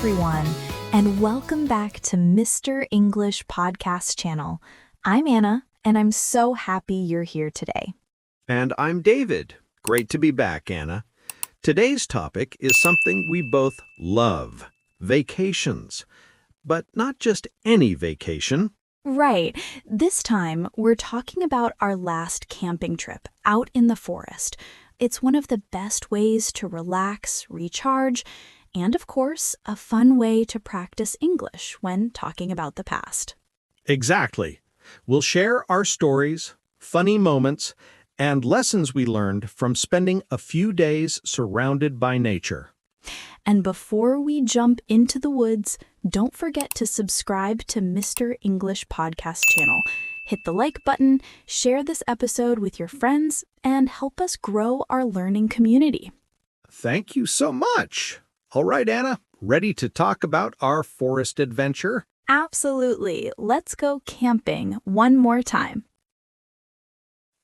everyone, and welcome back to Mr. English Podcast Channel. I'm Anna, and I'm so happy you're here today. And I'm David. Great to be back, Anna. Today's topic is something we both love, vacations. But not just any vacation. Right. This time, we're talking about our last camping trip out in the forest. It's one of the best ways to relax, recharge, and of course, a fun way to practice English when talking about the past. Exactly. We'll share our stories, funny moments, and lessons we learned from spending a few days surrounded by nature. And before we jump into the woods, don't forget to subscribe to Mr. English Podcast Channel. Hit the like button, share this episode with your friends, and help us grow our learning community. Thank you so much. All right, Anna, ready to talk about our forest adventure? Absolutely. Let's go camping one more time.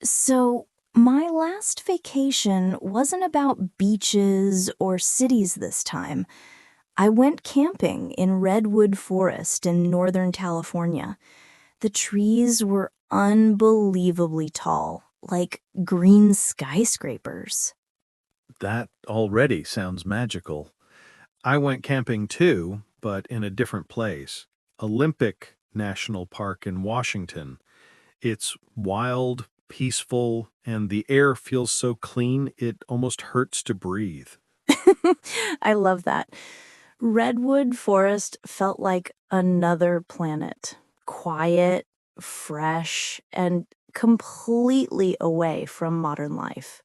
So, my last vacation wasn't about beaches or cities this time. I went camping in Redwood Forest in Northern California. The trees were unbelievably tall, like green skyscrapers. That already sounds magical. I went camping too, but in a different place. Olympic National Park in Washington. It's wild, peaceful, and the air feels so clean it almost hurts to breathe. I love that. Redwood Forest felt like another planet. Quiet, fresh, and completely away from modern life.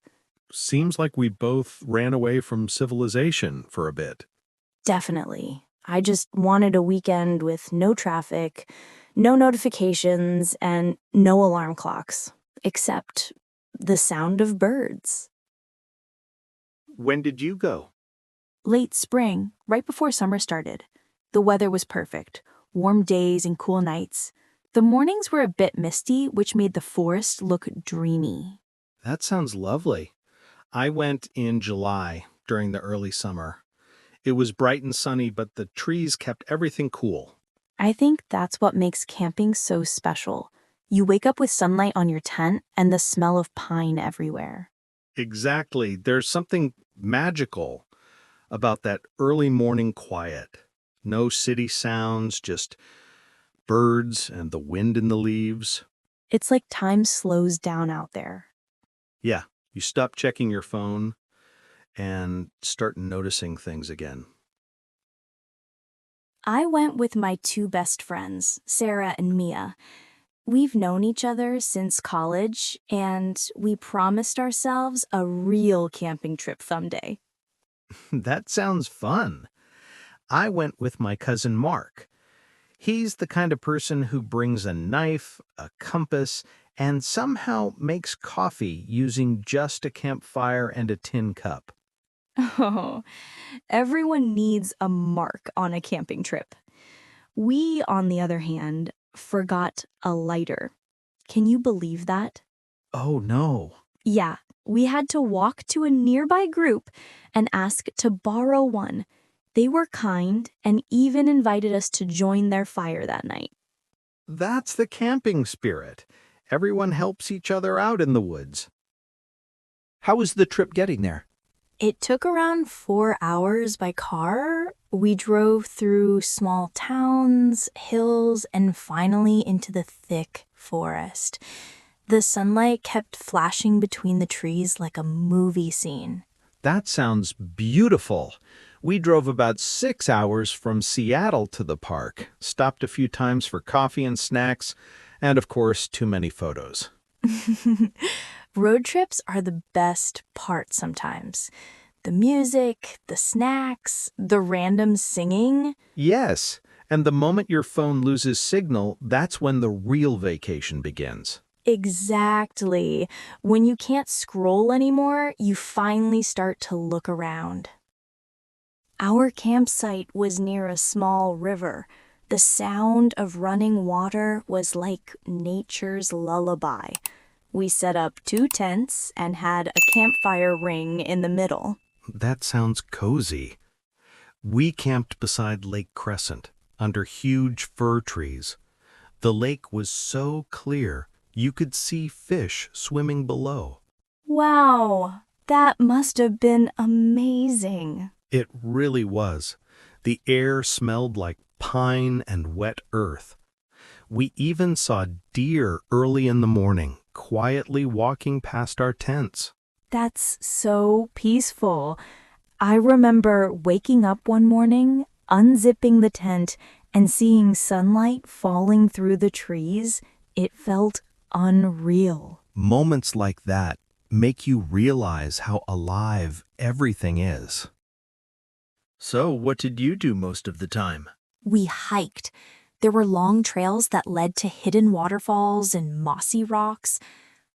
Seems like we both ran away from civilization for a bit. Definitely. I just wanted a weekend with no traffic, no notifications, and no alarm clocks, except the sound of birds. When did you go? Late spring, right before summer started. The weather was perfect, warm days and cool nights. The mornings were a bit misty, which made the forest look dreamy. That sounds lovely. I went in July during the early summer. It was bright and sunny, but the trees kept everything cool. I think that's what makes camping so special. You wake up with sunlight on your tent and the smell of pine everywhere. Exactly. There's something magical about that early morning quiet. No city sounds, just birds and the wind in the leaves. It's like time slows down out there. Yeah, you stop checking your phone and start noticing things again. I went with my two best friends, Sarah and Mia. We've known each other since college, and we promised ourselves a real camping trip someday. That sounds fun. I went with my cousin Mark. He's the kind of person who brings a knife, a compass, and somehow makes coffee using just a campfire and a tin cup. Oh, everyone needs a mark on a camping trip. We, on the other hand, forgot a lighter. Can you believe that? Oh no. Yeah, we had to walk to a nearby group and ask to borrow one. They were kind and even invited us to join their fire that night. That's the camping spirit. Everyone helps each other out in the woods. How was the trip getting there? It took around 4 hours by car. We drove through small towns, hills, and finally into the thick forest. The sunlight kept flashing between the trees like a movie scene. That sounds beautiful. We drove about 6 hours from Seattle to the park, stopped a few times for coffee and snacks, and of course, too many photos. Road trips are the best part sometimes. The music, the snacks, the random singing. Yes, and the moment your phone loses signal, that's when the real vacation begins. Exactly. When you can't scroll anymore, you finally start to look around. Our campsite was near a small river. The sound of running water was like nature's lullaby. We set up 2 tents and had a campfire ring in the middle. That sounds cozy. We camped beside Lake Crescent, under huge fir trees. The lake was so clear you could see fish swimming below. Wow, that must have been amazing. It really was. The air smelled like pine and wet earth. We even saw deer early in the morning, quietly walking past our tents. That's so peaceful. I remember waking up one morning, unzipping the tent, and seeing sunlight falling through the trees. It felt unreal. Moments like that make you realize how alive everything is. So, what did you do most of the time? We hiked. There were long trails that led to hidden waterfalls and mossy rocks.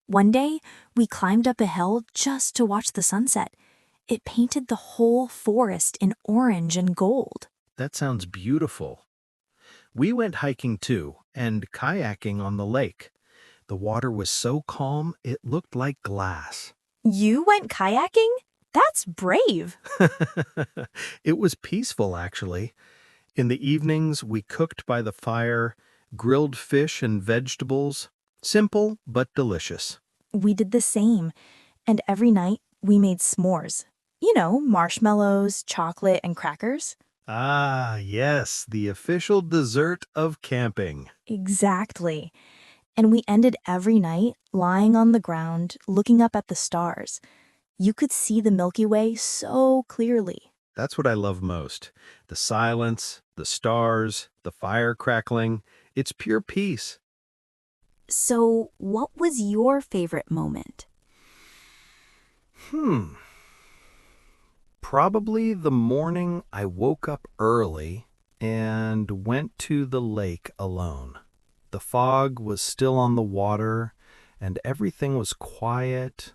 One day, we climbed up a hill just to watch the sunset. It painted the whole forest in orange and gold. That sounds beautiful. We went hiking too, and kayaking on the lake. The water was so calm, it looked like glass. You went kayaking? That's brave. It was peaceful, actually. In the evenings, we cooked by the fire, grilled fish and vegetables. Simple but delicious. We did the same. And every night, we made s'mores. You know, marshmallows, chocolate, and crackers. Ah, yes, the official dessert of camping. Exactly. And we ended every night lying on the ground, looking up at the stars. You could see the Milky Way so clearly. That's what I love most. The silence, the stars, the fire crackling. It's pure peace. So, what was your favorite moment? Probably the morning I woke up early and went to the lake alone. The fog was still on the water and everything was quiet.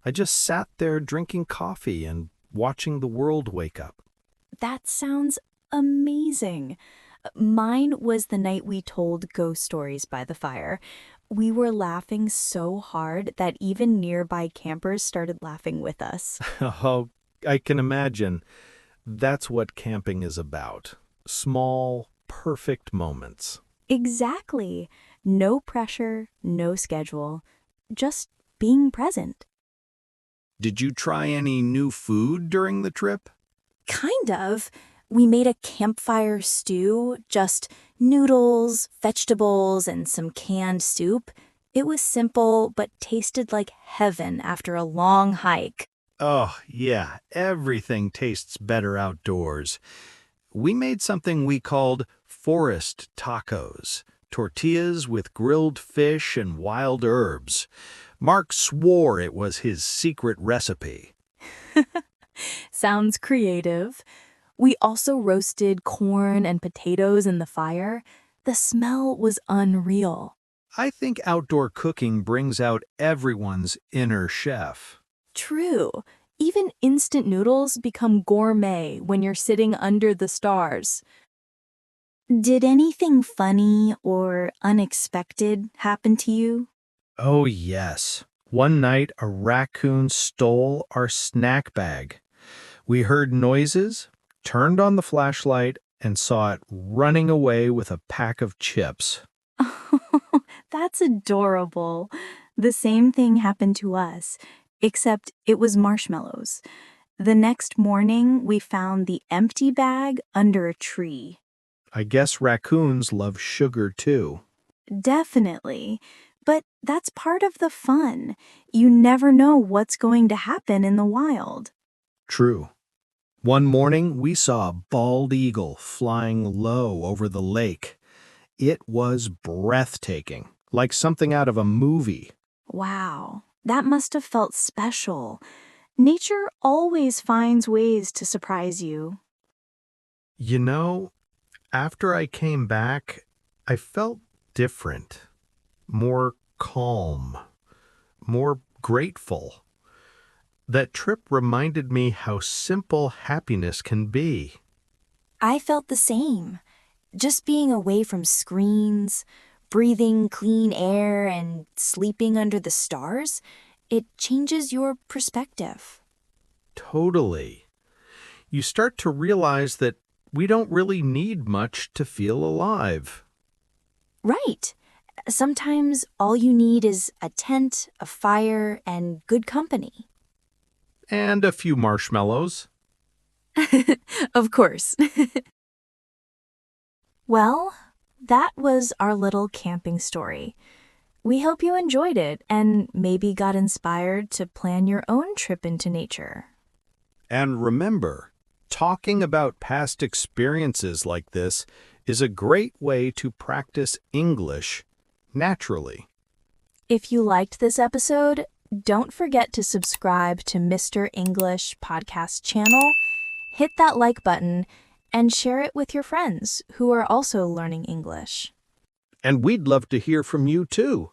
I just sat there drinking coffee and watching the world wake up. That sounds amazing. Mine was the night we told ghost stories by the fire. We were laughing so hard that even nearby campers started laughing with us. Oh, I can imagine. That's what camping is about. Small, perfect moments. Exactly. No pressure, no schedule, just being present. Did you try any new food during the trip? Kind of. We made a campfire stew, just noodles, vegetables, and some canned soup. It was simple, but tasted like heaven after a long hike. Oh, yeah, everything tastes better outdoors. We made something we called forest tacos, tortillas with grilled fish and wild herbs. Mark swore it was his secret recipe. Sounds creative. We also roasted corn and potatoes in the fire. The smell was unreal. I think outdoor cooking brings out everyone's inner chef. True. Even instant noodles become gourmet when you're sitting under the stars. Did anything funny or unexpected happen to you? Oh, yes. One night, a raccoon stole our snack bag. We heard noises, turned on the flashlight, and saw it running away with a pack of chips. That's adorable. The same thing happened to us, except it was marshmallows. The next morning, we found the empty bag under a tree. I guess raccoons love sugar too. Definitely. But that's part of the fun. You never know what's going to happen in the wild. True. One morning, we saw a bald eagle flying low over the lake. It was breathtaking, like something out of a movie. Wow, that must have felt special. Nature always finds ways to surprise you. You know, after I came back, I felt different, more calm, more grateful. That trip reminded me how simple happiness can be. I felt the same. Just being away from screens, breathing clean air, and sleeping under the stars, it changes your perspective. Totally. You start to realize that we don't really need much to feel alive. Right. Sometimes all you need is a tent, a fire, and good company. And a few marshmallows. Of course. Well, that was our little camping story. We hope you enjoyed it and maybe got inspired to plan your own trip into nature. And remember, talking about past experiences like this is a great way to practice English naturally. If you liked this episode, don't forget to subscribe to Mr. English podcast channel, hit that like button, and share it with your friends who are also learning English. And we'd love to hear from you too.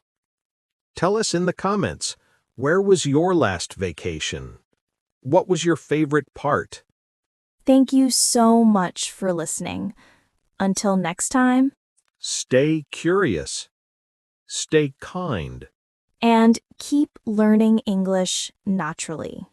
Tell us in the comments, where was your last vacation? What was your favorite part? Thank you so much for listening. Until next time, Stay curious. Stay kind. and keep learning English naturally.